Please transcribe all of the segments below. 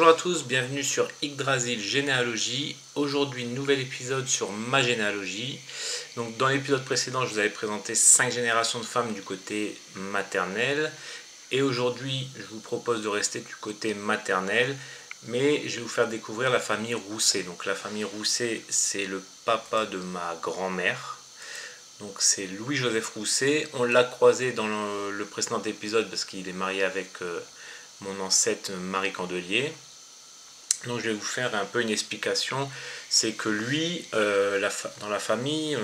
Bonjour à tous, bienvenue sur Yggdrasil Généalogie. Aujourd'hui, nouvel épisode sur ma généalogie. Donc, dans l'épisode précédent, je vous avais présenté 5 générations de femmes du côté maternel. Et aujourd'hui, je vous propose de rester du côté maternel, mais je vais vous faire découvrir la famille Rousset. Donc, la famille Rousset, c'est le papa de ma grand-mère. Donc, c'est Louis-Joseph Rousset. On l'a croisé dans le précédent épisode parce qu'il est marié avec mon ancêtre Marie Candelier. Donc je vais vous faire un peu une explication. C'est que lui, dans la famille,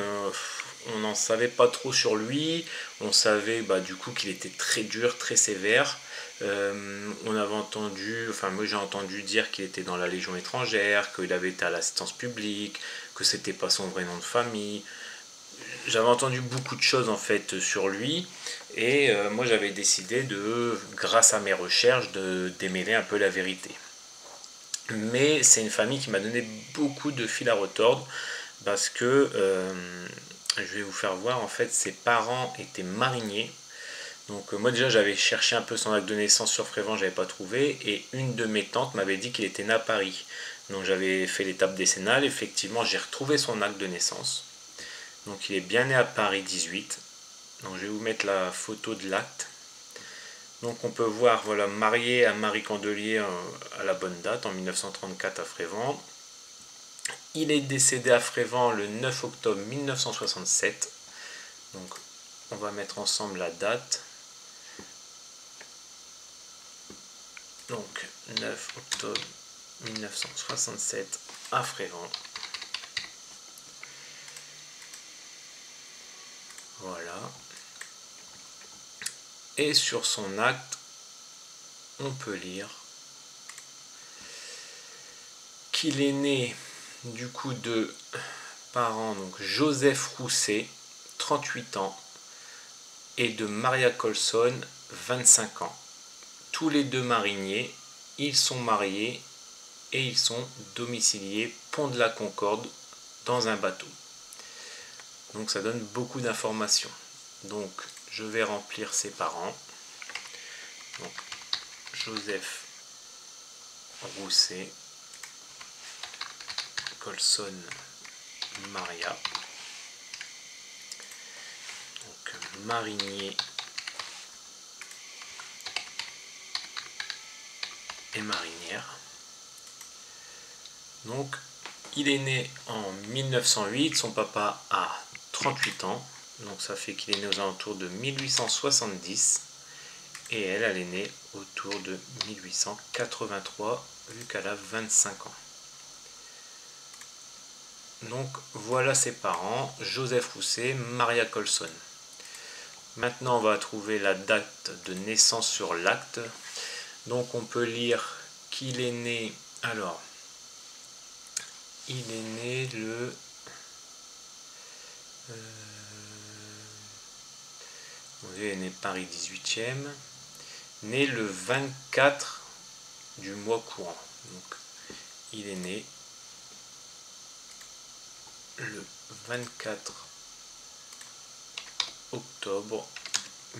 on n'en savait pas trop sur lui. On savait du coup qu'il était très dur, très sévère. On avait entendu, moi j'ai entendu dire qu'il était dans la Légion étrangère, qu'il avait été à l'assistance publique, que c'était pas son vrai nom de famille. J'avais entendu beaucoup de choses en fait sur lui. Et moi j'avais décidé grâce à mes recherches, de démêler un peu la vérité. Mais c'est une famille qui m'a donné beaucoup de fil à retordre parce que je vais vous faire voir, en fait ses parents étaient mariniers. Donc moi déjà j'avais cherché un peu son acte de naissance sur Frévent, j'avais pas trouvé, et une de mes tantes m'avait dit qu'il était né à Paris. Donc j'avais fait l'étape décennale, effectivement j'ai retrouvé son acte de naissance. Donc il est bien né à Paris 18. Donc je vais vous mettre la photo de l'acte. Donc on peut voir, voilà, marié à Marie Candelier à la bonne date, en 1934 à Frévent. Il est décédé à Frévent le 9 octobre 1967. Donc on va mettre ensemble la date. Donc 9 octobre 1967 à Frévent. Voilà. Et sur son acte, on peut lire qu'il est né du coup de parents, donc Joseph Rousset, 38 ans, et de Maria Colson, 25 ans. Tous les deux mariniers, ils sont mariés et ils sont domiciliés Pont de la Concorde dans un bateau. Donc ça donne beaucoup d'informations. Donc je vais remplir ses parents. Donc Joseph Rousset, Colson, Maria. Donc marinier et marinière. Donc il est né en 1908, son papa a 38 ans, donc ça fait qu'il est né aux alentours de 1870, et elle est née autour de 1883, vu qu'elle a 25 ans. Donc voilà ses parents, Joseph Rousset, Maria Colson. Maintenant on va trouver la date de naissance sur l'acte. Donc on peut lire qu'il est né, alors il est né le il est né Paris 18e, né le 24 du mois courant. Donc il est né le 24 octobre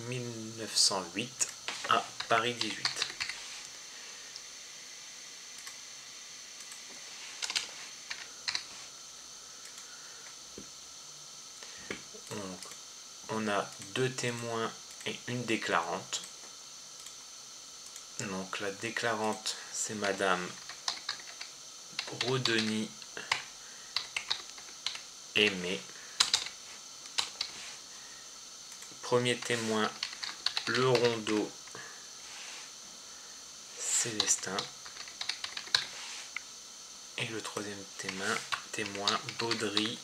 1908 à Paris 18. Donc, on a 2 témoins et une déclarante. Donc la déclarante, c'est Madame Rodeny Aimé. Premier témoin, le Rondeau Célestin. Et le troisième témoin Baudry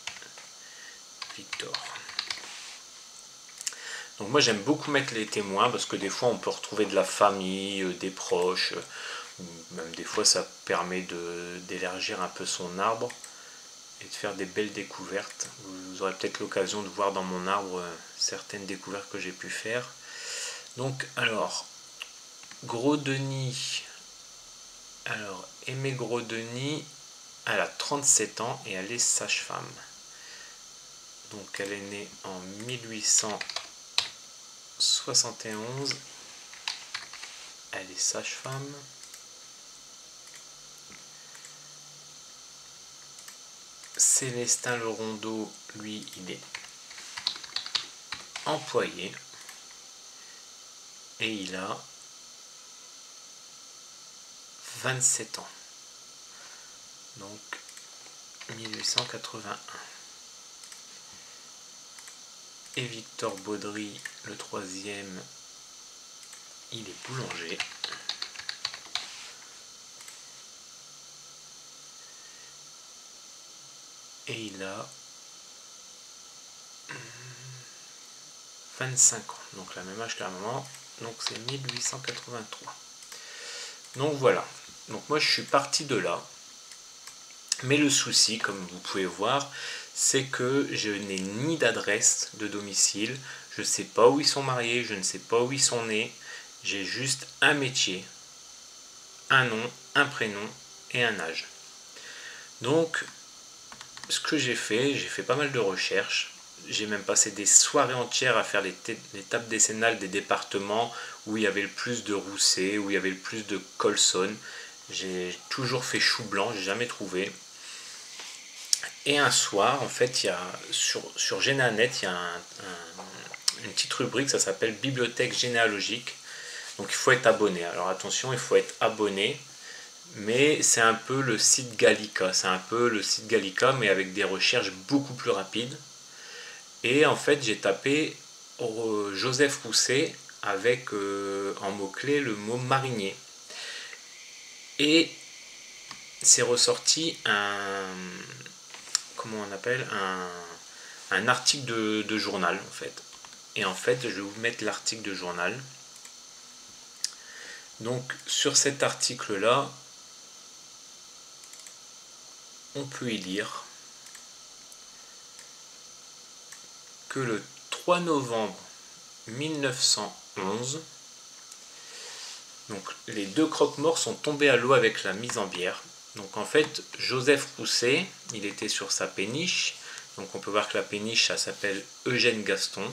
Victor. Donc moi j'aime beaucoup mettre les témoins parce que des fois on peut retrouver de la famille, des proches, même des fois ça permet d'élargir un peu son arbre et de faire des belles découvertes. Vous aurez peut-être l'occasion de voir dans mon arbre certaines découvertes que j'ai pu faire. Donc alors, Gros-Denis, alors Aimée Gros-Denis, elle a 37 ans et elle est sage-femme. Donc elle est née en 1871. Elle est sage-femme. Célestin Le Rondeau, lui, il est employé et il a 27 ans. Donc 1881. Et Victor Baudry, le troisième, il est boulanger. Et il a 25 ans, donc la même âge que la maman, donc c'est 1883. Donc voilà, donc moi je suis parti de là, mais le souci, comme vous pouvez voir, c'est que je n'ai ni d'adresse de domicile, je ne sais pas où ils sont mariés, je ne sais pas où ils sont nés, j'ai juste un métier, un nom, un prénom et un âge. Donc ce que j'ai fait pas mal de recherches. J'ai même passé des soirées entières à faire les tables décennales des départements où il y avait le plus de Rousset, où il y avait le plus de Colson. J'ai toujours fait chou blanc, j'ai jamais trouvé. Et un soir, en fait, il y a, sur Généanet, il y a une petite rubrique, ça s'appelle Bibliothèque généalogique. Donc il faut être abonné. Alors attention, il faut être abonné. Mais c'est un peu le site Gallica. C'est un peu le site Gallica, mais avec des recherches beaucoup plus rapides. Et en fait, j'ai tapé Joseph Rousset avec en mot-clé le mot marinier. Et c'est ressorti comment on appelle, un article de journal en fait. Et en fait, je vais vous mettre l'article de journal. Donc sur cet article-là, on peut y lire que le 3 novembre 1911, donc les deux croque-morts sont tombés à l'eau avec la mise en bière. Donc en fait, Joseph Rousset, il était sur sa péniche. Donc on peut voir que la péniche, ça s'appelle Eugène Gaston.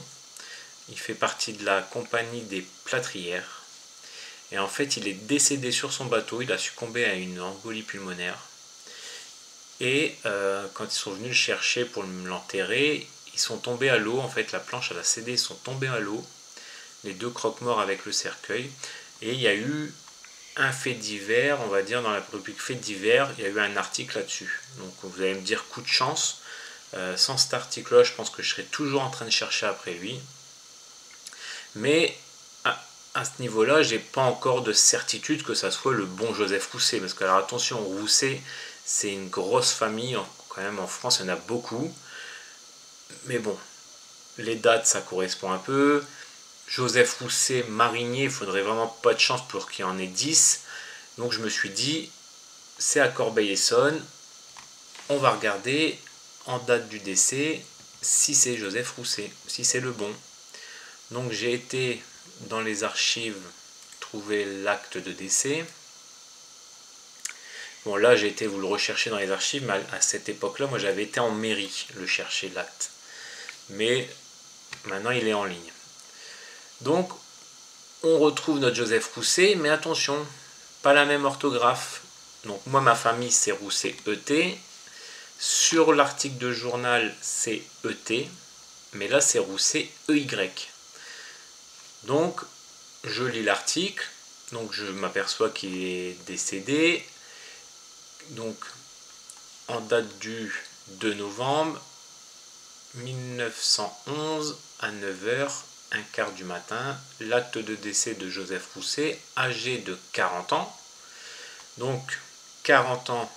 Il fait partie de la compagnie des plâtrières. Et en fait, il est décédé sur son bateau. Il a succombé à une embolie pulmonaire. Et quand ils sont venus le chercher pour l'enterrer, ils sont tombés à l'eau. En fait, la planche elle a cédé, ils sont tombés à l'eau. Les deux croque-morts avec le cercueil. Et il y a eu un fait divers, on va dire dans la rubrique fait divers, il y a eu un article là-dessus. Donc vous allez me dire coup de chance. Sans cet article-là, je pense que je serais toujours en train de chercher après lui. Mais à ce niveau-là, j'ai pas encore de certitude que ça soit le bon Joseph Rousset. Parce que alors attention, Rousset, c'est une grosse famille, quand même en France, il y en a beaucoup. Mais bon, les dates, ça correspond un peu. Joseph Rousset, marinier, il faudrait vraiment pas de chance pour qu'il y en ait 10. Donc je me suis dit, c'est à Corbeil-Essonnes, on va regarder en date du décès si c'est Joseph Rousset, si c'est le bon. Donc j'ai été dans les archives trouver l'acte de décès. Bon là j'ai été vous le rechercher dans les archives, mais à cette époque-là, moi j'avais été en mairie le chercher l'acte. Mais maintenant il est en ligne. Donc, on retrouve notre Joseph Rousset, mais attention, pas la même orthographe. Donc, moi, ma famille, c'est Rousset ET. Sur l'article de journal, c'est ET, mais là, c'est Rousset EY. Donc, je lis l'article, donc je m'aperçois qu'il est décédé. Donc, en date du 2 novembre 1911 à 9h. Un quart du matin, l'acte de décès de Joseph Rousset, âgé de 40 ans. Donc 40 ans,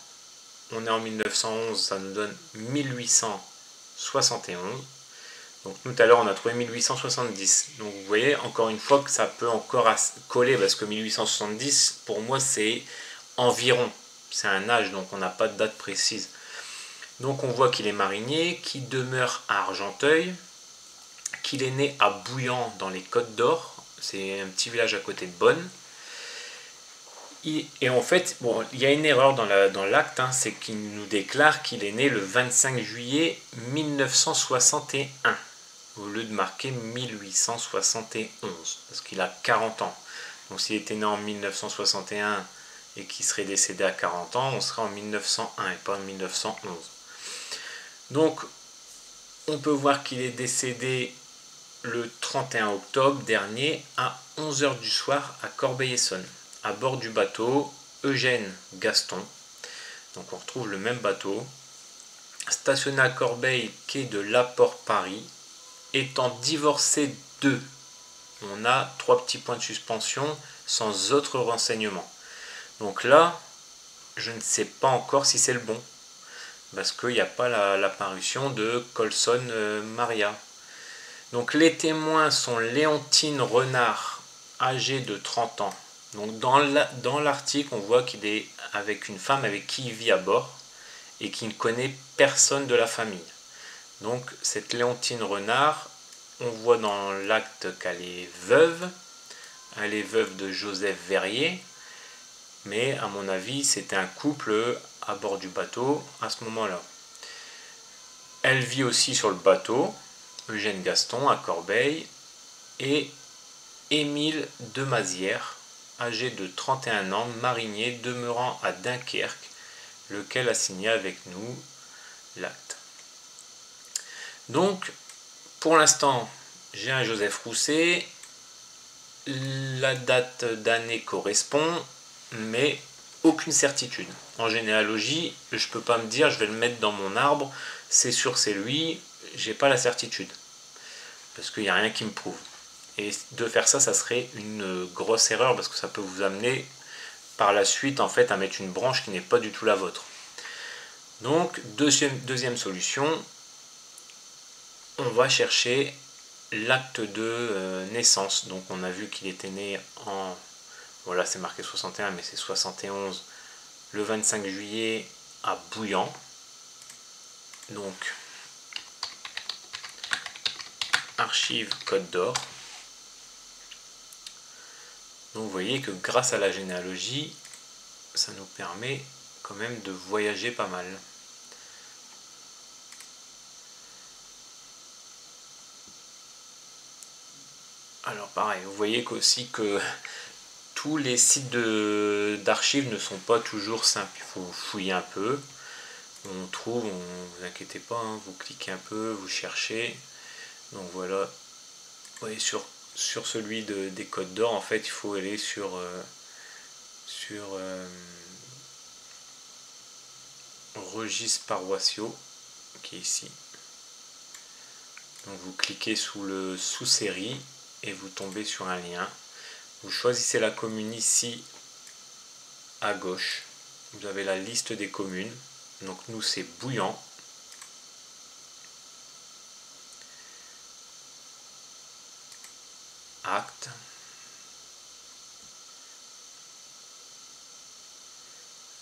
on est en 1911, ça nous donne 1871. Donc nous tout à l'heure on a trouvé 1870. Donc vous voyez encore une fois que ça peut encore coller parce que 1870 pour moi c'est environ, c'est un âge donc on n'a pas de date précise. Donc on voit qu'il est marinier, qu'il demeure à Argenteuil, qu'il est né à Bouillan dans les Côtes d'Or, c'est un petit village à côté de Bonn. Et en fait, bon, il y a une erreur dans l'acte, hein, c'est qu'il nous déclare qu'il est né le 25 juillet 1961, au lieu de marquer 1871, parce qu'il a 40 ans. Donc s'il était né en 1961 et qu'il serait décédé à 40 ans, on serait en 1901 et pas en 1911. Donc on peut voir qu'il est décédé le 31 octobre dernier à 11 h du soir à Corbeil-Essonnes, à bord du bateau Eugène Gaston. Donc on retrouve le même bateau, stationné à Corbeil, quai de l'Apport Paris, étant divorcé d'eux. On a 3 petits points de suspension sans autre renseignement. Donc là, je ne sais pas encore si c'est le bon, parce qu'il n'y a pas la parution de Colson Maria. Donc les témoins sont Léontine Renard, âgée de 30 ans. Donc dans l'article, on voit qu'il est avec une femme avec qui il vit à bord et qui ne connaît personne de la famille. Donc cette Léontine Renard, on voit dans l'acte qu'elle est veuve. Elle est veuve de Joseph Verrier. Mais à mon avis, c'était un couple à bord du bateau à ce moment-là. Elle vit aussi sur le bateau, Eugène Gaston à Corbeil, et Émile Demazière, âgé de 31 ans, marinier demeurant à Dunkerque, lequel a signé avec nous l'acte. Donc, pour l'instant, j'ai un Joseph Rousset, la date d'année correspond, mais aucune certitude. En généalogie, je ne peux pas me dire, je vais le mettre dans mon arbre, c'est sûr c'est lui, j'ai pas la certitude. Parce qu'il n'y a rien qui me prouve. Et de faire ça, ça serait une grosse erreur, parce que ça peut vous amener par la suite en fait à mettre une branche qui n'est pas du tout la vôtre. Donc, deuxième solution, on va chercher l'acte de naissance. Donc on a vu qu'il était né en... Voilà, c'est marqué 61, mais c'est 71, le 25 juillet à Bouillan. Donc, archives Côte d'Or. Donc vous voyez que grâce à la généalogie, ça nous permet quand même de voyager pas mal. Alors pareil, vous voyez aussi que tous les sites d'archives ne sont pas toujours simples. Il faut fouiller un peu. On trouve, ne vous inquiétez pas, hein, vous cliquez un peu, vous cherchez. Donc voilà, vous voyez sur celui des Côtes d'Or, en fait, il faut aller sur registres paroissiaux, qui est ici. Donc vous cliquez sous série et vous tombez sur un lien. Vous choisissez la commune ici à gauche. Vous avez la liste des communes. Donc nous c'est Bouillan. Acte.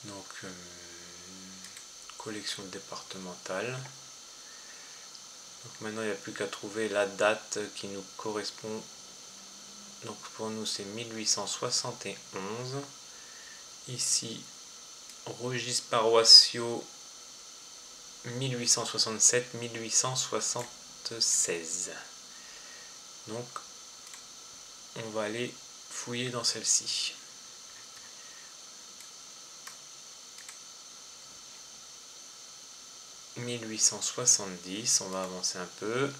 Donc collection départementale. Donc maintenant il n'y a plus qu'à trouver la date qui nous correspond. Donc pour nous c'est 1871. Ici registres paroissiaux 1867-1876. Donc on va aller fouiller dans celle-ci. « 1870 », on va avancer un peu.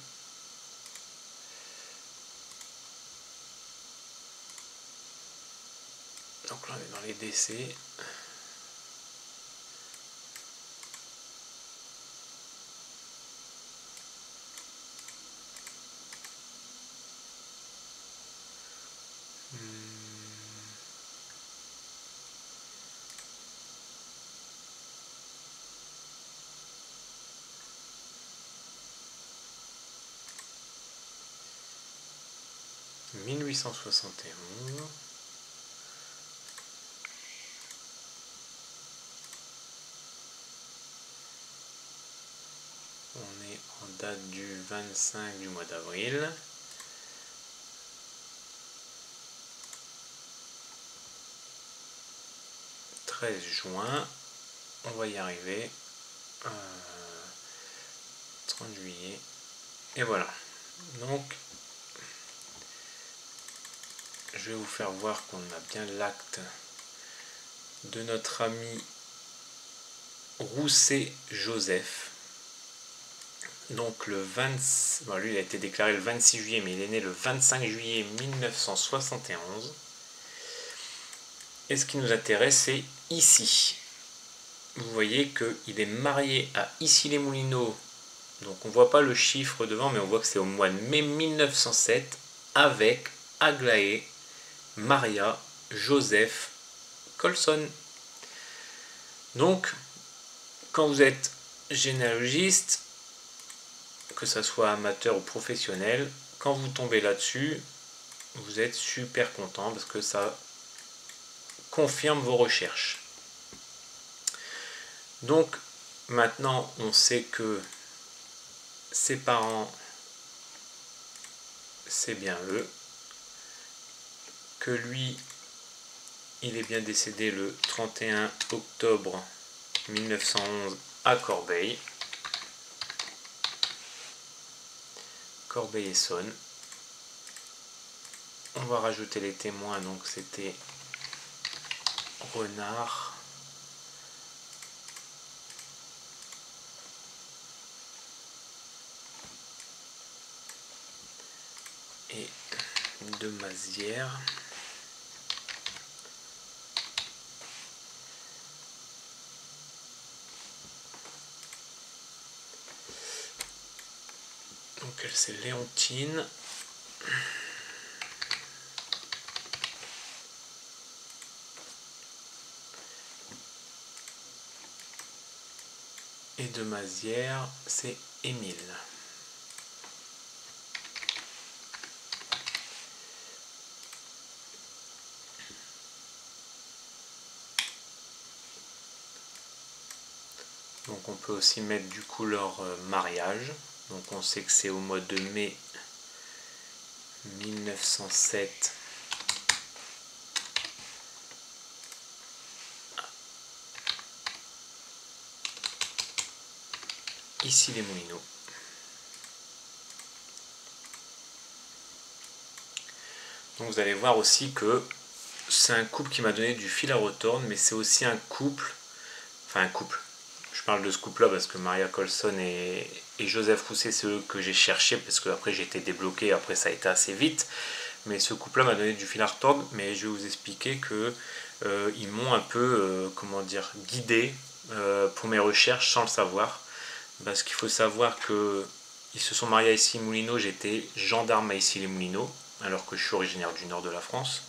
Donc là on est dans les décès. « 1871 ». On est en date du 25 du mois d'avril. « 13 juin ». On va y arriver. 30 juillet. Et voilà. Donc, je vais vous faire voir qu'on a bien l'acte de notre ami Rousset Joseph. Donc le 20, bon, lui il a été déclaré le 26 juillet, mais il est né le 25 juillet 1971. Et ce qui nous intéresse, c'est ici. Vous voyez qu'il est marié à Issy-les-Moulineaux. Donc on ne voit pas le chiffre devant, mais on voit que c'est au mois de mai 1907 avec Aglaé Maria Joseph Colson. Donc, quand vous êtes généalogiste, que ça soit amateur ou professionnel, quand vous tombez là-dessus, vous êtes super content parce que ça confirme vos recherches. Donc, maintenant, on sait que ses parents, c'est bien eux, que lui, il est bien décédé le 31 octobre 1911 à Corbeil. Corbeil-Essonnes. On va rajouter les témoins, donc c'était Renard, et de Mazières. Donc elle c'est Léontine. Et de Mazières, c'est Émile. Donc on peut aussi mettre du coup leur mariage. Donc on sait que c'est au mois de mai 1907. Issy-les-Moulineaux. Donc vous allez voir aussi que c'est un couple qui m'a donné du fil à retordre, mais c'est aussi un couple, enfin un couple. Je parle de ce couple-là parce que Maria Colson et Joseph Rousset, c'est eux que j'ai cherché parce que après j'ai été débloqué, après ça a été assez vite. Mais ce couple-là m'a donné du fil à retordre, mais je vais vous expliquer que ils m'ont un peu, comment dire, guidé pour mes recherches sans le savoir. Parce qu'il faut savoir que ils se sont mariés à Issy-les-Moulineaux, j'étais gendarme à Issy-les-Moulineaux, alors que je suis originaire du nord de la France.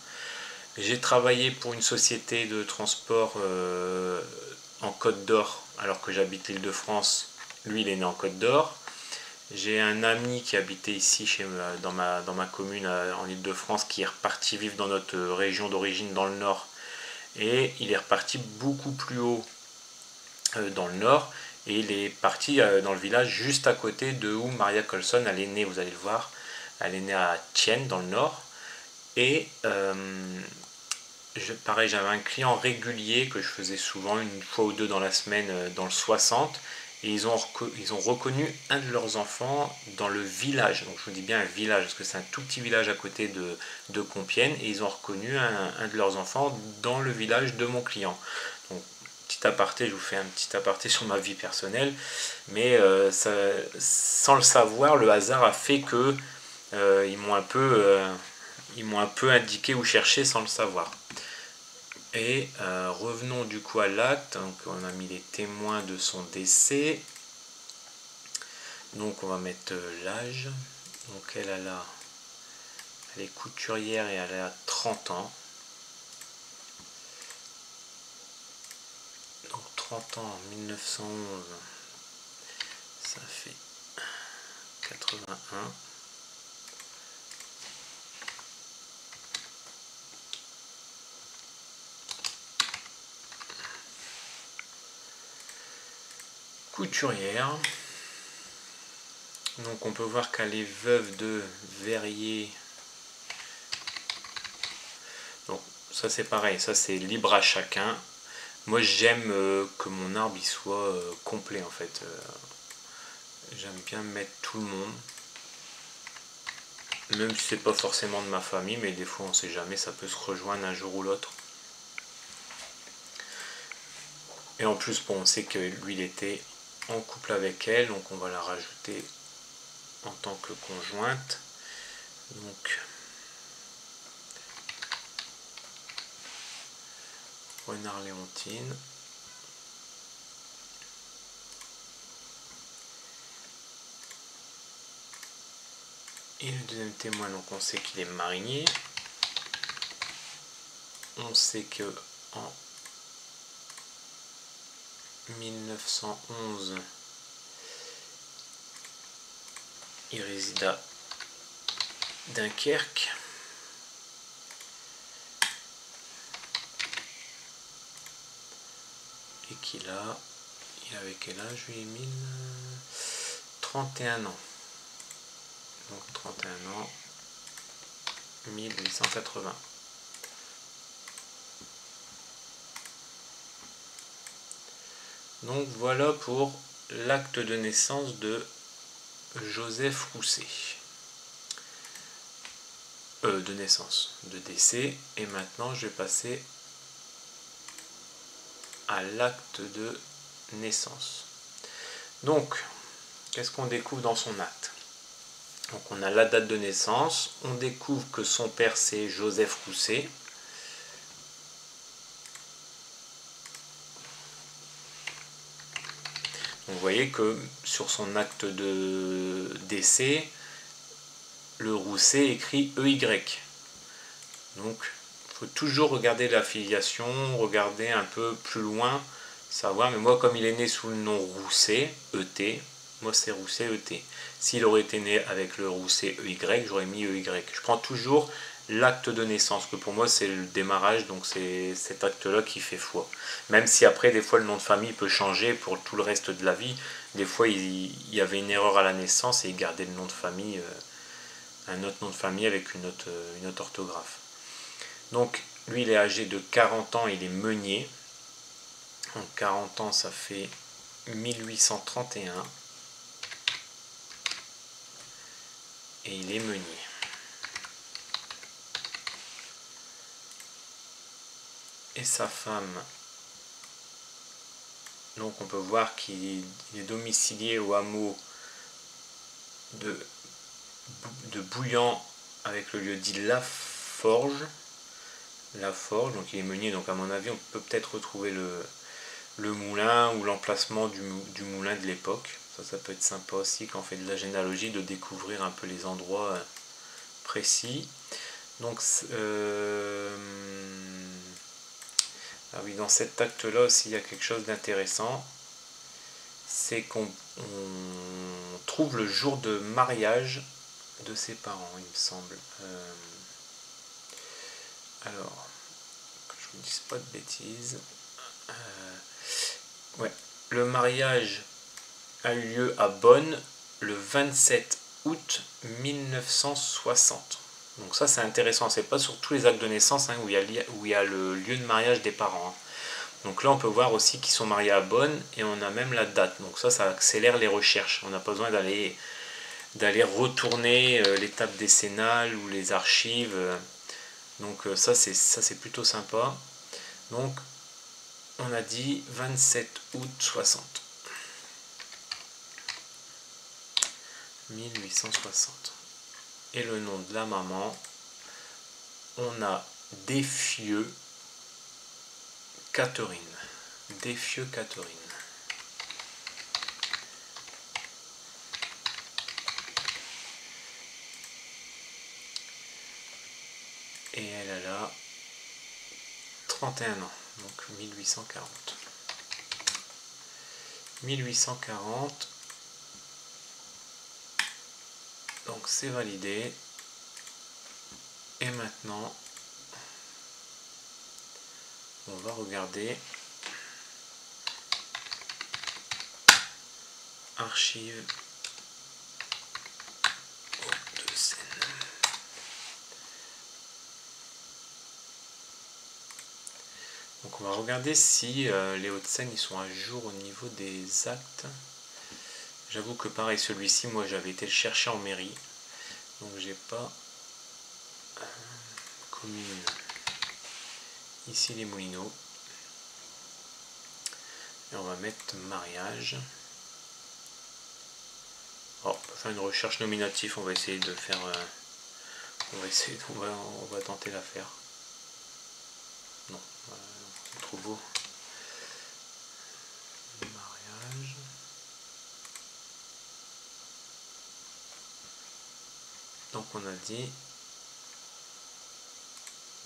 J'ai travaillé pour une société de transport en Côte d'Or, alors que j'habite l'Île-de-France. Lui, il est né en Côte d'Or. J'ai un ami qui habitait ici dans ma commune en Île-de-France qui est reparti vivre dans notre région d'origine dans le nord. Et il est reparti beaucoup plus haut dans le nord. Et il est parti dans le village juste à côté de où Maria Colson, elle est née, vous allez le voir. Elle est née à Thienne dans le nord. Et pareil, j'avais un client régulier que je faisais souvent, une fois ou deux dans la semaine, dans le 60. Et ils ont reconnu un de leurs enfants dans le village. Donc je vous dis bien un village, parce que c'est un tout petit village à côté de Compiègne. Et ils ont reconnu un de leurs enfants dans le village de mon client. Donc petit aparté, je vous fais un petit aparté sur ma vie personnelle. Mais sans le savoir, le hasard a fait que ils m'ont un peu indiqué où chercher sans le savoir. Et revenons du coup à l'acte. Donc on a mis les témoins de son décès. Donc on va mettre l'âge. Donc elle est couturière et elle a 30 ans. Donc 30 ans en 1911, ça fait 81. Couturière. Donc on peut voir qu'elle est veuve de Verrier. Donc ça c'est pareil, ça c'est libre à chacun. Moi j'aime que mon arbre il soit complet en fait. J'aime bien mettre tout le monde. Même si c'est pas forcément de ma famille, mais des fois on sait jamais, ça peut se rejoindre un jour ou l'autre. Et en plus, bon, on sait que lui il était en couple avec elle, donc on va la rajouter en tant que conjointe. Donc Renard-Léontine. Et le deuxième témoin, donc on sait qu'il est marinier. On sait que en 1911, il réside à Dunkerque. Et qu'il a, il avait quel âge lui, Émile? 31 ans. Donc 31 ans, 1880. Donc voilà pour l'acte de naissance de Joseph Rousset. De naissance, de décès. Et maintenant je vais passer à l'acte de naissance. Donc, qu'est-ce qu'on découvre dans son acte? Donc on a la date de naissance, on découvre que son père c'est Joseph Rousset. Donc, vous voyez que sur son acte de décès, le Rousset écrit EY. Donc il faut toujours regarder la filiation, regarder un peu plus loin, savoir, mais moi comme il est né sous le nom Rousset, ET, moi c'est Rousset ET. S'il aurait été né avec le Rousset EY, j'aurais mis EY. Je prends toujours l'acte de naissance, que pour moi c'est le démarrage, donc c'est cet acte-là qui fait foi. Même si après, des fois, le nom de famille peut changer pour tout le reste de la vie. Des fois, il y avait une erreur à la naissance et il gardait le nom de famille, un autre nom de famille avec une autre orthographe. Donc, lui, il est âgé de 40 ans, il est meunier. Donc, 40 ans, ça fait 1831. Et il est meunier. Et sa femme, donc on peut voir qu'il est domicilié au hameau de Bouillant avec le lieu dit La Forge. La Forge, donc il est meunier, donc à mon avis on peut peut-être retrouver le moulin ou l'emplacement du moulin de l'époque. Ça peut être sympa aussi quand on fait de la généalogie de découvrir un peu les endroits précis. Donc ah oui, dans cet acte-là aussi, il y a quelque chose d'intéressant. C'est qu'on trouve le jour de mariage de ses parents, il me semble. Alors, que je ne vous dise pas de bêtises. Ouais, le mariage a eu lieu à Bonn le 27 août 1960. Donc ça c'est intéressant, c'est pas sur tous les actes de naissance où il y a le lieu de mariage des parents. Donc là on peut voir aussi qu'ils sont mariés à Bonn et on a même la date. Donc ça accélère les recherches. On n'a pas besoin d'aller retourner l'étape décennale ou les archives. Donc ça c'est plutôt sympa. Donc on a dit 27 août 60. 1860. Et le nom de la maman, on a Desfieux Catherine. Desfieux Catherine. Et elle a 31 ans, donc 1840. 1840. Donc c'est validé. Et maintenant, on va regarder archives Hauts-de-Seine. Donc on va regarder si les Hauts-de-Seine ils sont à jour au niveau des actes. J'avoue que pareil, celui-ci, moi j'avais été le chercher en mairie. Donc j'ai pas commune. Ici les Moulineaux. Et on va mettre mariage. Oh, faire une recherche nominative, on va essayer de faire... on va tenter l'affaire. Non, c'est trop beau. Mariage. Donc on a dit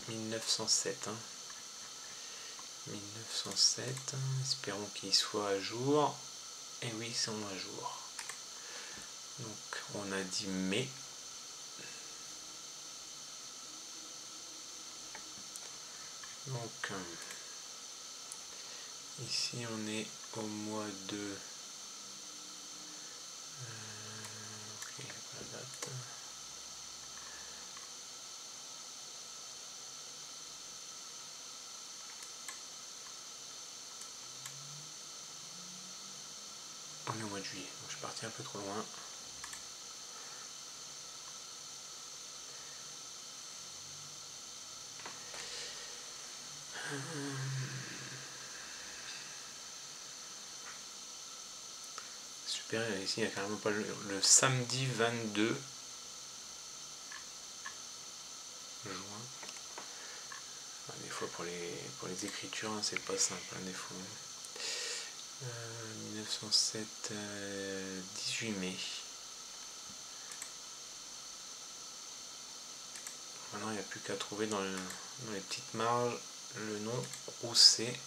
1907. 1907, espérons qu'il soit à jour. Et oui, ils sont à jour. Donc on a dit mai. Donc ici on est au mois de... ok, la date. On est au mois de juillet, donc je suis parti un peu trop loin. Super, ici il n'y a carrément pas le samedi 22 juin. Des fois pour les écritures, hein, c'est pas simple, hein, des fois. 1907, 18 mai. Maintenant il n'y a plus qu'à trouver dans les petites marges le nom Rousset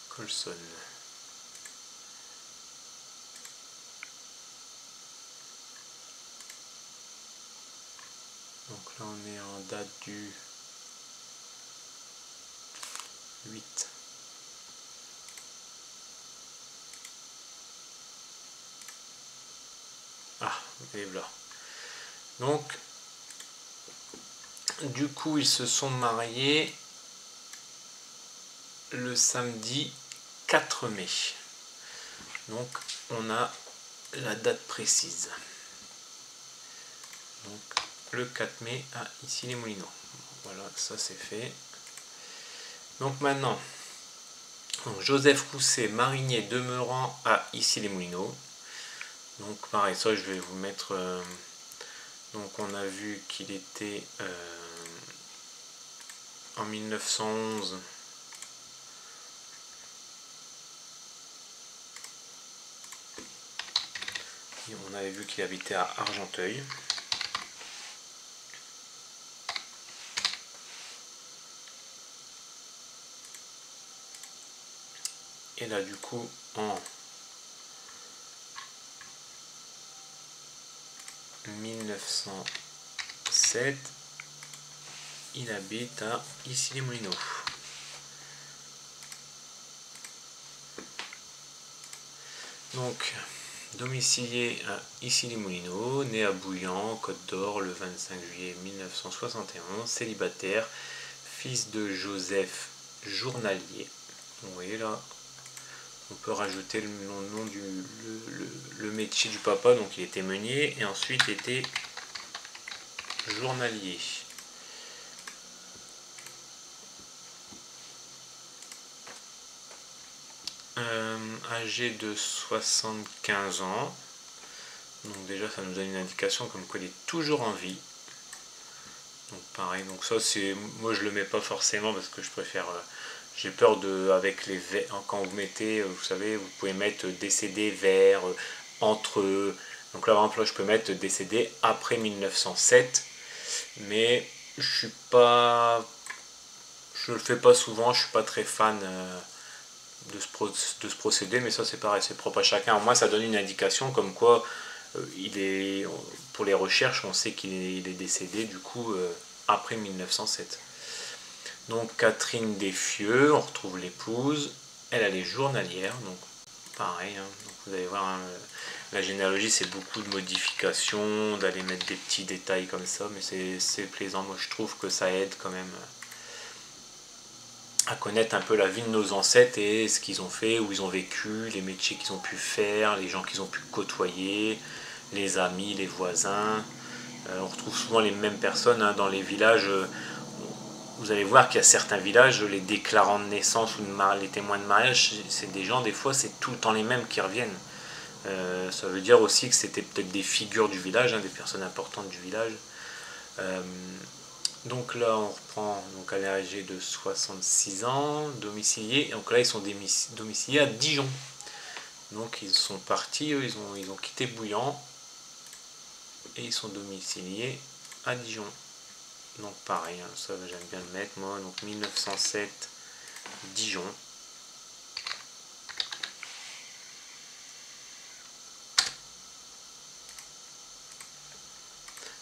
Colson. Donc là on est en date du 8. Ah, et voilà. Donc, du coup, ils se sont mariés le samedi 4 mai. Donc, on a la date précise. Donc, le 4 mai à Issy-les-Moulineaux. Voilà, ça c'est fait. Donc maintenant, Joseph Rousset, marinier demeurant à Issy-les-Moulineaux. Donc pareil, ça je vais vous mettre... donc on a vu qu'il était en 1911. Et on avait vu qu'il habitait à Argenteuil. Et là du coup en 1907, il habite à Issy-les-Moulineaux. Donc, domicilié à Issy-les-Moulineaux, né à Bouillan, Côte d'Or, le 25 juillet 1971, célibataire, fils de Joseph Journalier. Vous voyez là, on peut rajouter le nom le métier du papa, donc il était meunier et ensuite il était journalier. Âgé de 75 ans, donc déjà ça nous donne une indication comme quoi il est toujours en vie. Donc pareil, donc ça c'est, moi je le mets pas forcément parce que je préfère, j'ai peur de, avec les vers, quand vous mettez, vous savez, vous pouvez mettre décédé vers, entre, donc là par exemple là, je peux mettre décédé après 1907, mais je le fais pas souvent, je suis pas très fan de ce procédé, mais ça c'est pareil, c'est propre à chacun. Au moins ça donne une indication comme quoi il est, pour les recherches, on sait qu'il est décédé du coup après 1907. Donc Catherine Desfieux, on retrouve l'épouse, elle est journalière, donc pareil, hein. Donc vous allez voir, hein, la généalogie c'est beaucoup de modifications, d'aller mettre des petits détails comme ça, mais c'est plaisant, moi je trouve que ça aide quand même à connaître un peu la vie de nos ancêtres et ce qu'ils ont fait, où ils ont vécu, les métiers qu'ils ont pu faire, les gens qu'ils ont pu côtoyer, les amis, les voisins. On retrouve souvent les mêmes personnes, hein, dans les villages. Vous allez voir qu'il y a certains villages, les déclarants de naissance ou les témoins de mariage, c'est des gens, des fois c'est tout le temps les mêmes qui reviennent. Ça veut dire aussi que c'était peut-être des figures du village, hein, des personnes importantes du village. Donc là on reprend, donc à l'âge de 66 ans, domiciliés. Donc là ils sont domiciliés à Dijon. Donc ils sont partis, eux, ils ont quitté Bouillon et ils sont domiciliés à Dijon. Donc pareil, hein, ça j'aime bien le mettre moi. Donc 1907 Dijon.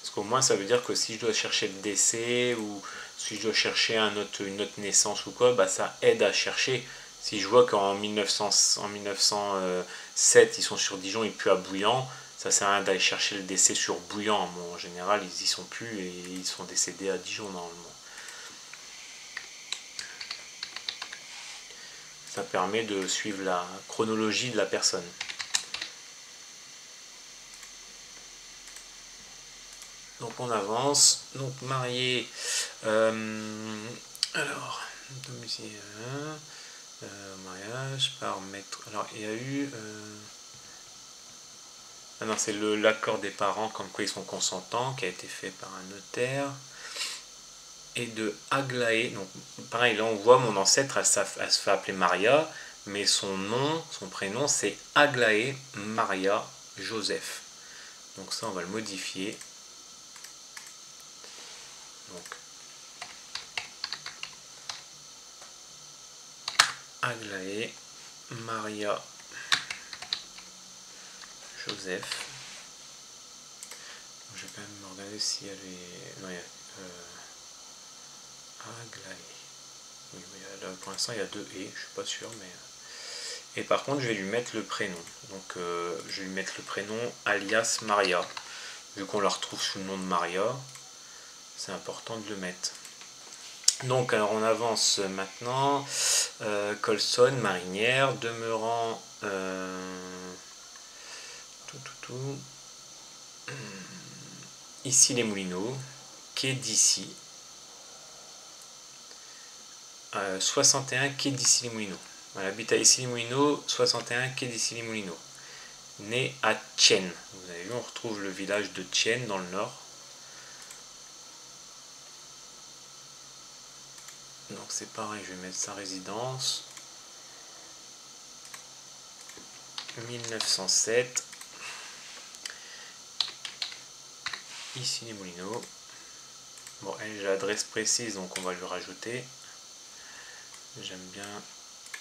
Parce qu'au moins ça veut dire que si je dois chercher le décès ou si je dois chercher une autre naissance ou quoi, bah ça aide à chercher. Si je vois qu'en 1907 ils sont sur Dijon et puis à Bouillon, ça sert à rien d'aller chercher le décès sur Bouillon. Bon, en général ils y sont plus et ils sont décédés à Dijon normalement. Ça permet de suivre la chronologie de la personne. Donc on avance. Donc marié. Alors, domicile. Mariage par maître. Alors il y a eu. Ah non, c'est l'accord des parents, comme quoi ils sont consentants, qui a été fait par un notaire. Et de Aglaé. Donc pareil, là on voit mon ancêtre, elle se fait appeler Maria, mais son nom, son prénom, c'est Aglaé Maria Joseph. Donc ça, on va le modifier. Donc Aglaé Maria Joseph. Je vais quand même regarder si elle est. Non, il y a. Aglaé. Oui, là, pour l'instant, il y a deux et, je suis pas sûr, mais. Et par contre, je vais lui mettre le prénom. Donc, je vais lui mettre le prénom alias Maria. Vu qu'on la retrouve sous le nom de Maria, c'est important de le mettre. Donc, alors on avance maintenant. Colson, marinière, demeurant. Ici les Moulineaux, quai d'Issy. 61 quai d'Issy les Moulineaux. Elle habite à Issy les Moulineaux, 61 quai d'Issy les Moulineaux. Né à Tchène. Vous avez vu, on retrouve le village de Tchène dans le nord. Donc c'est pareil, je vais mettre sa résidence. 1907. Ici les Moulineaux. Bon, elle, j'ai l'adresse précise, donc on va lui rajouter. J'aime bien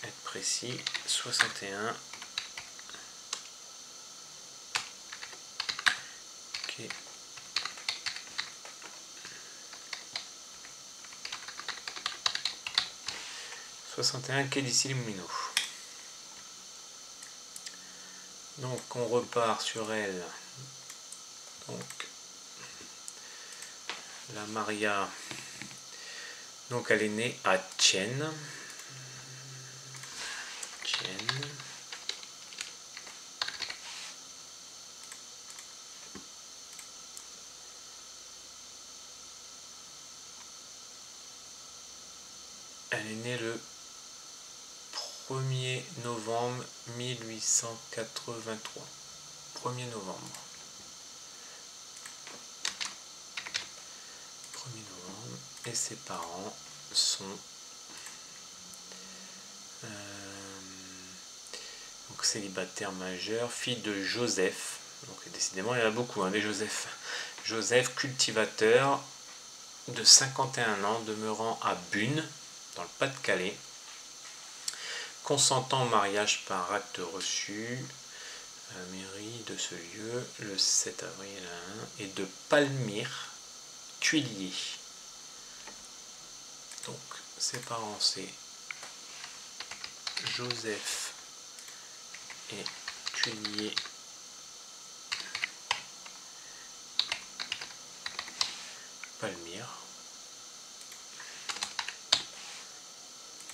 être précis. 61. Ok. 61 quai d'Issy les Moulineaux. Donc on repart sur elle. Donc la Maria. Donc elle est née à Tchène. Elle est née le 1er novembre 1883. 1er novembre. 1er novembre. Et ses parents sont donc célibataire majeur, fille de Joseph. Donc décidément il y en a beaucoup, hein, des Joseph. Joseph, cultivateur de 51 ans, demeurant à Bune, dans le Pas-de-Calais, consentant au mariage par acte reçu à la mairie de ce lieu le 7 avril et de Palmyre, Tuilier. Donc ses parents c'est Joseph et Tuilier Palmyre.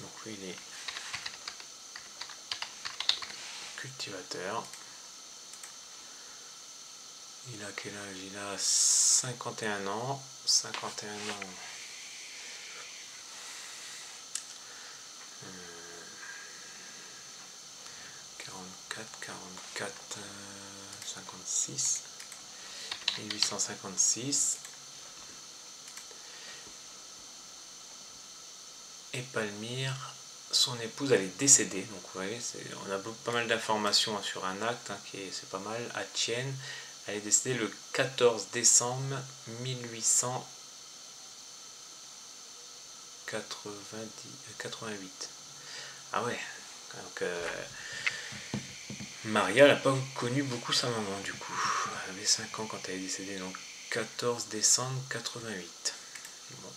Donc lui il est cultivateur. Il a quel âge? Il a 51 ans. 51 ans. 44. 44, 56, 1856. Et Palmyre, son épouse, elle est décédée. Donc vous voyez, on a pas mal d'informations sur un acte, hein, c'est pas mal. Atienne, elle est décédée le 14 décembre 1888. Ah ouais, donc Maria n'a pas connu beaucoup sa maman du coup. Elle avait 5 ans quand elle est décédée, donc 14 décembre 88. Bon,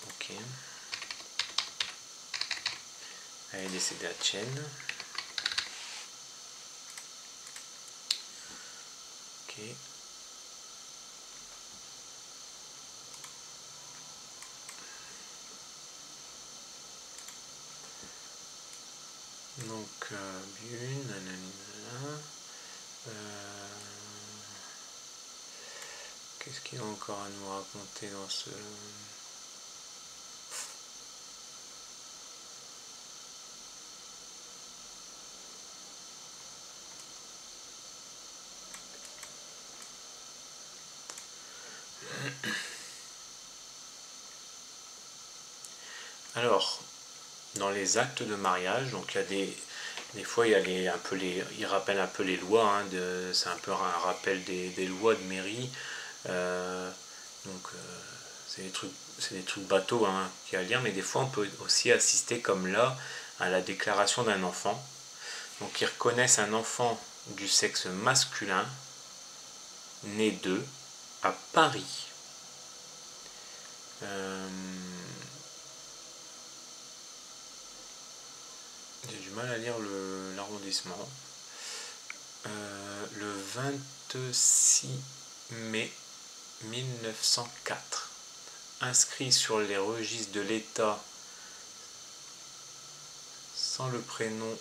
ok. Elle est décédée à Tchène. Ok. Donc, Bune, nanana. Qu'est-ce qu'il y a encore à nous raconter dans ce... Alors, dans les actes de mariage, donc il y a des fois il y a il rappelle un peu les lois, hein, c'est un peu un rappel des lois de mairie. Donc c'est des trucs bateaux, hein, qu'il y a à lire, mais des fois on peut aussi assister comme là à la déclaration d'un enfant. Donc ils reconnaissent un enfant du sexe masculin né d'eux à Paris. J'ai du mal à lire l'arrondissement. Le 26 mai 1904. Inscrit sur les registres de l'État sans le prénom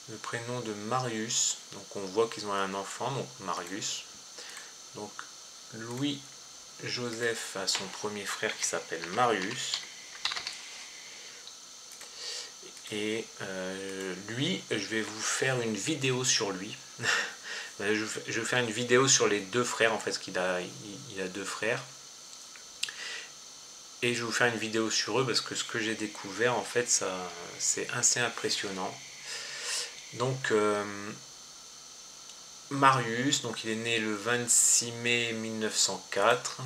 le prénom de Marius. Donc on voit qu'ils ont un enfant, donc Marius. Donc Louis Joseph a son premier frère qui s'appelle Marius. Et lui, je vais vous faire une vidéo sur lui. Je vais faire une vidéo sur les deux frères, en fait, parce qu'il a 2 frères. Et je vais vous faire une vidéo sur eux, parce que ce que j'ai découvert, en fait, c'est assez impressionnant. Donc, Marius, donc il est né le 26 mai 1904.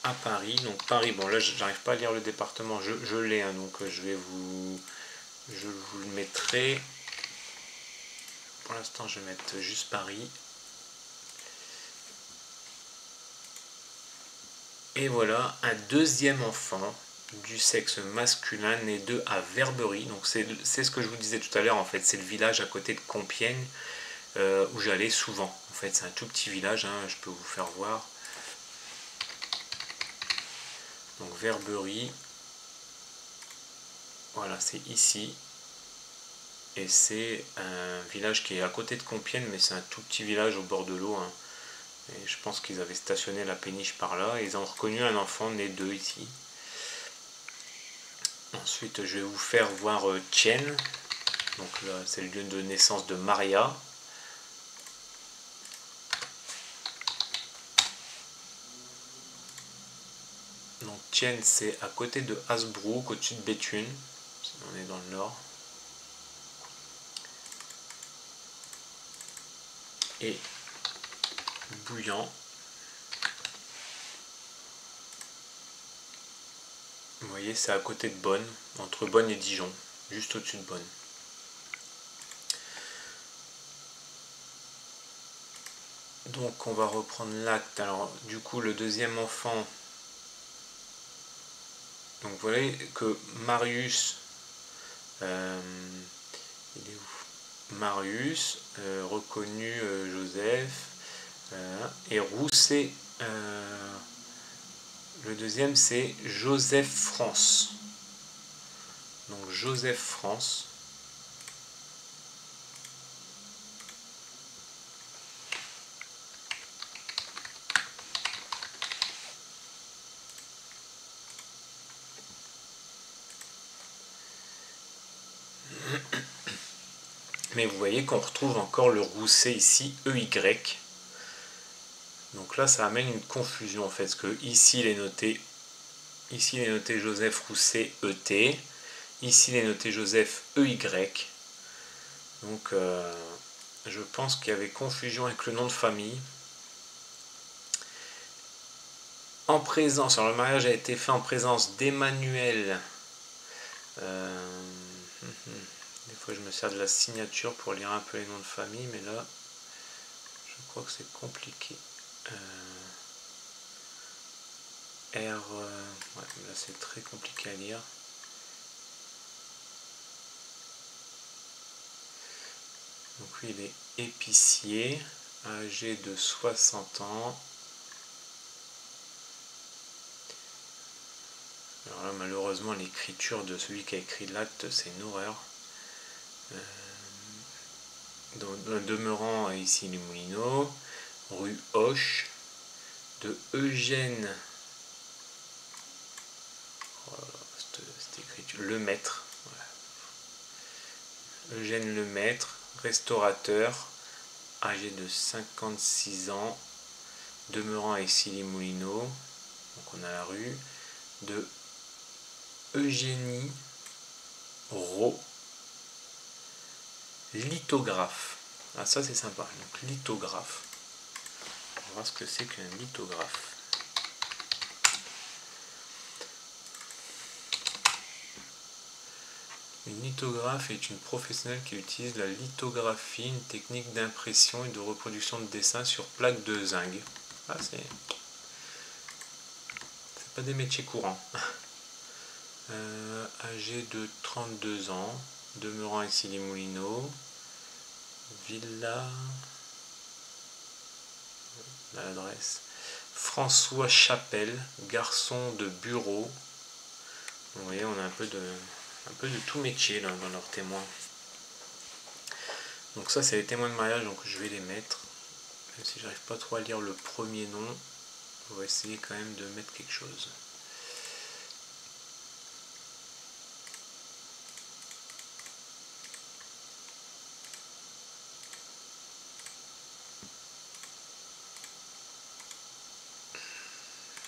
À Paris. Donc Paris, bon là j'arrive pas à lire le département, je l'ai, hein, donc je vous le mettrai. Pour l'instant je vais mettre juste Paris. Et voilà, un deuxième enfant du sexe masculin né d'eux à Verberie. Donc c'est ce que je vous disais tout à l'heure, en fait, c'est le village à côté de Compiègne où j'allais souvent. En fait c'est un tout petit village, hein, je peux vous faire voir. Donc Verberie, voilà, c'est ici. Et c'est un village qui est à côté de Compiègne, mais c'est un tout petit village au bord de l'eau, hein. Et je pense qu'ils avaient stationné la péniche par là. Et ils ont reconnu un enfant né d'eux ici. Ensuite, je vais vous faire voir Tchène. Donc là, c'est le lieu de naissance de Maria. Donc Tchène, c'est à côté de Hasbrook, au-dessus de Béthune. On est dans le nord. Et Bouillant. Vous voyez, c'est à côté de Bonn, entre Bonn et Dijon, juste au-dessus de Bonn. Donc on va reprendre l'acte. Alors du coup le deuxième enfant, donc vous voyez que Marius, il est où? Marius, reconnu Joseph, et Rousset, le deuxième c'est Joseph France. Donc Joseph France. Mais vous voyez qu'on retrouve encore le Rousset ici, EY. Donc là, ça amène une confusion en fait, parce que ici il est noté Joseph Rousset ET, ici il est noté Joseph EY. Donc je pense qu'il y avait confusion avec le nom de famille. En présence, alors le mariage a été fait en présence d'Emmanuel. Des fois je me sers de la signature pour lire un peu les noms de famille, mais là je crois que c'est compliqué. Ouais, là c'est très compliqué à lire. Donc lui il est épicier, âgé de 60 ans. Alors là malheureusement l'écriture de celui qui a écrit l'acte c'est une horreur. Demeurant ici les Moulineaux, rue Hoche, de Eugène, cette écriture, Lemaître, voilà. Eugène Lemaître, restaurateur, âgé de 56 ans, demeurant à Issy-les-Moulineaux, donc on a la rue, de Eugénie Rau, lithographe. Ah ça c'est sympa, donc lithographe. On va voir ce que c'est qu'un lithographe. Une lithographe est une professionnelle qui utilise la lithographie, une technique d'impression et de reproduction de dessins sur plaque de zinc. Ah, c'est pas des métiers courants. Âgé de 32 ans, demeurant ici les Moulineaux, villa, l'adresse, François Chapelle, garçon de bureau. Vous voyez, on a un peu de tout métier là, dans leurs témoins. Donc ça c'est les témoins de mariage, donc je vais les mettre. Même si j'arrive pas trop à lire le premier nom, on va essayer quand même de mettre quelque chose.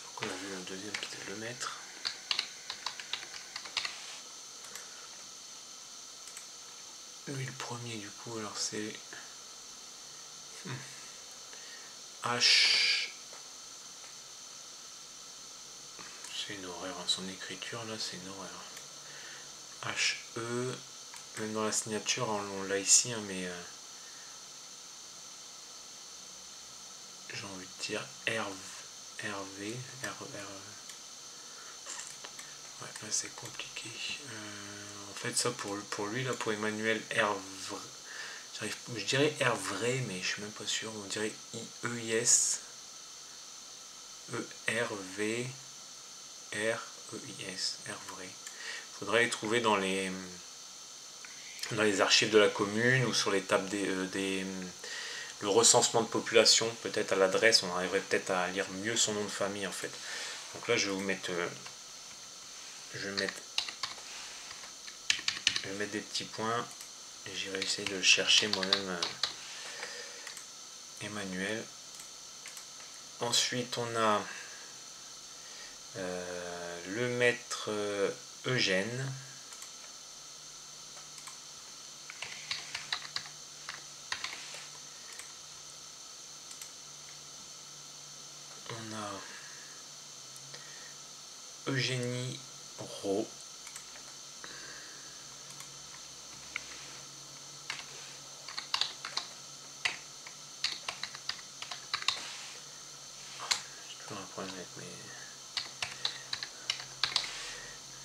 Donc on a vu un deuxième qui était Lemaître. Lui le premier du coup, alors c'est H. C'est une horreur, hein. Son écriture là c'est une horreur. H-E, même dans la signature on l'a ici, hein, mais j'ai envie de dire Hervé. Ouais, là c'est compliqué. En fait ça pour lui, là pour Emmanuel Hervé, je dirais Hervé, mais je suis même pas sûr. On dirait I-E-I-S E-R-V R-E-I-S, Hervé. Faudrait les trouver dans les archives de la commune ou sur les tables le recensement de population, peut-être à l'adresse, on arriverait peut-être à lire mieux son nom de famille en fait. Donc là je vais vous mettre je vais mettre des petits points et j'irai essayer de le chercher moi-même. Emmanuel. Ensuite on a le maître Eugène. On a Eugénie Rau. J'ai toujours un problème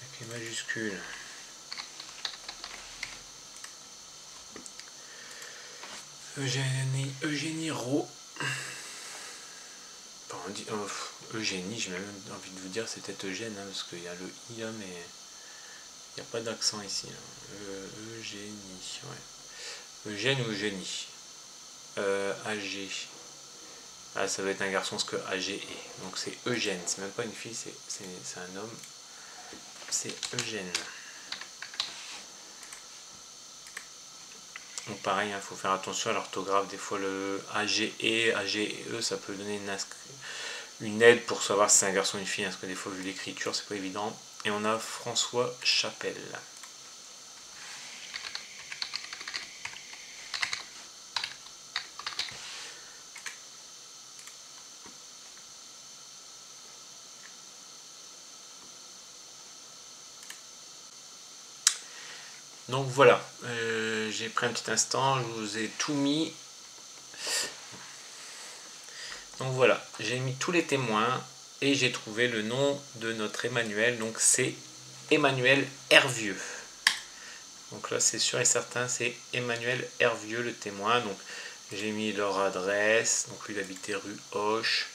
avec les majuscules. Eugénie Rau. On dit Eugénie, j'ai même envie de vous dire c'était Eugène, hein, parce qu'il y a le I là, mais il n'y a pas d'accent ici. Eugénie, ouais. Eugène ou Eugénie. AG. Ah, ça doit être un garçon, ce que AG est. Donc c'est Eugène, c'est même pas une fille, c'est un homme. C'est Eugène. Donc pareil, il faut faire attention à l'orthographe. Des fois le AGE, AGE, ça peut donner une aide pour savoir si c'est un garçon ou une fille, parce que des fois vu l'écriture c'est pas évident. Et on a François Chapelle. Donc voilà, j'ai pris un petit instant, je vous ai tout mis. Donc voilà, j'ai mis tous les témoins et j'ai trouvé le nom de notre Emmanuel. Donc c'est Emmanuel Hervieux. Donc là c'est sûr et certain, c'est Emmanuel Hervieux le témoin. Donc j'ai mis leur adresse, donc lui il habitait rue Hoche.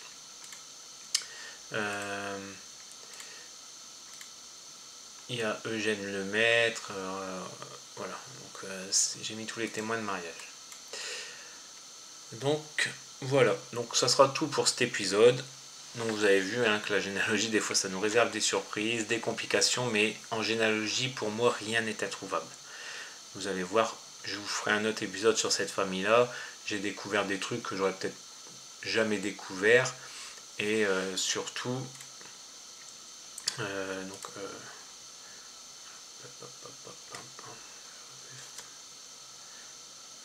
Il y a Eugène Lemaître, voilà, donc j'ai mis tous les témoins de mariage. Donc voilà, donc ça sera tout pour cet épisode. Donc vous avez vu hein, que la généalogie des fois ça nous réserve des surprises, des complications, mais en généalogie pour moi rien n'est introuvable. Vous allez voir, je vous ferai un autre épisode sur cette famille là. J'ai découvert des trucs que j'aurais peut-être jamais découvert et surtout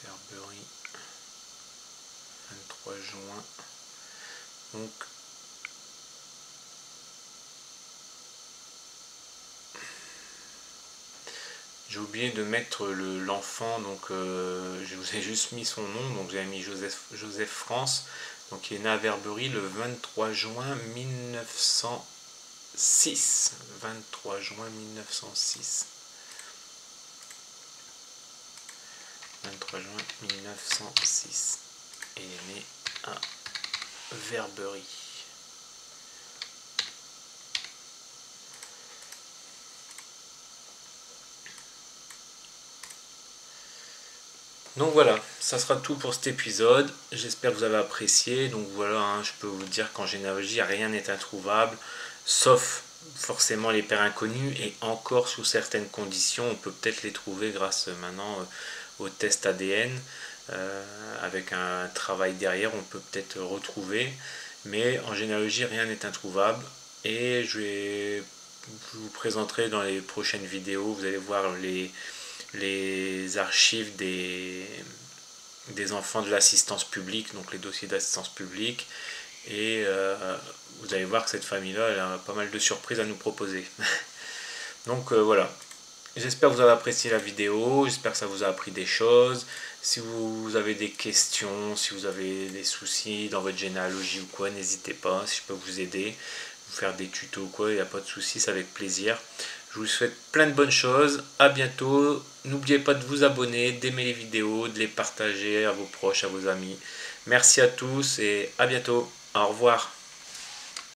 Verberie 23 juin. Donc j'ai oublié de mettre l'enfant, donc je vous ai juste mis son nom, donc j'ai mis Joseph France, donc il est né à Verberie le 23 juin 1906. 23 juin 1906. 23 juin 1906. Et il est né à Verberie. Donc voilà, ça sera tout pour cet épisode. J'espère que vous avez apprécié. Donc voilà, hein, je peux vous dire qu'en généalogie, rien n'est introuvable, sauf forcément les pères inconnus, et encore sous certaines conditions, on peut peut-être les trouver grâce maintenant au test ADN. Avec un travail derrière, on peut peut-être retrouver, mais en généalogie, rien n'est introuvable. Et je vous présenterai dans les prochaines vidéos, vous allez voir les archives des enfants de l'assistance publique, donc les dossiers d'assistance publique, et vous allez voir que cette famille-là, elle a pas mal de surprises à nous proposer. Donc voilà, j'espère que vous avez apprécié la vidéo, j'espère que ça vous a appris des choses. Si vous avez des questions, si vous avez des soucis dans votre généalogie ou quoi, n'hésitez pas, si je peux vous aider, vous faire des tutos ou quoi, il n'y a pas de souci, c'est avec plaisir. Je vous souhaite plein de bonnes choses, à bientôt, n'oubliez pas de vous abonner, d'aimer les vidéos, de les partager à vos proches, à vos amis. Merci à tous et à bientôt, au revoir.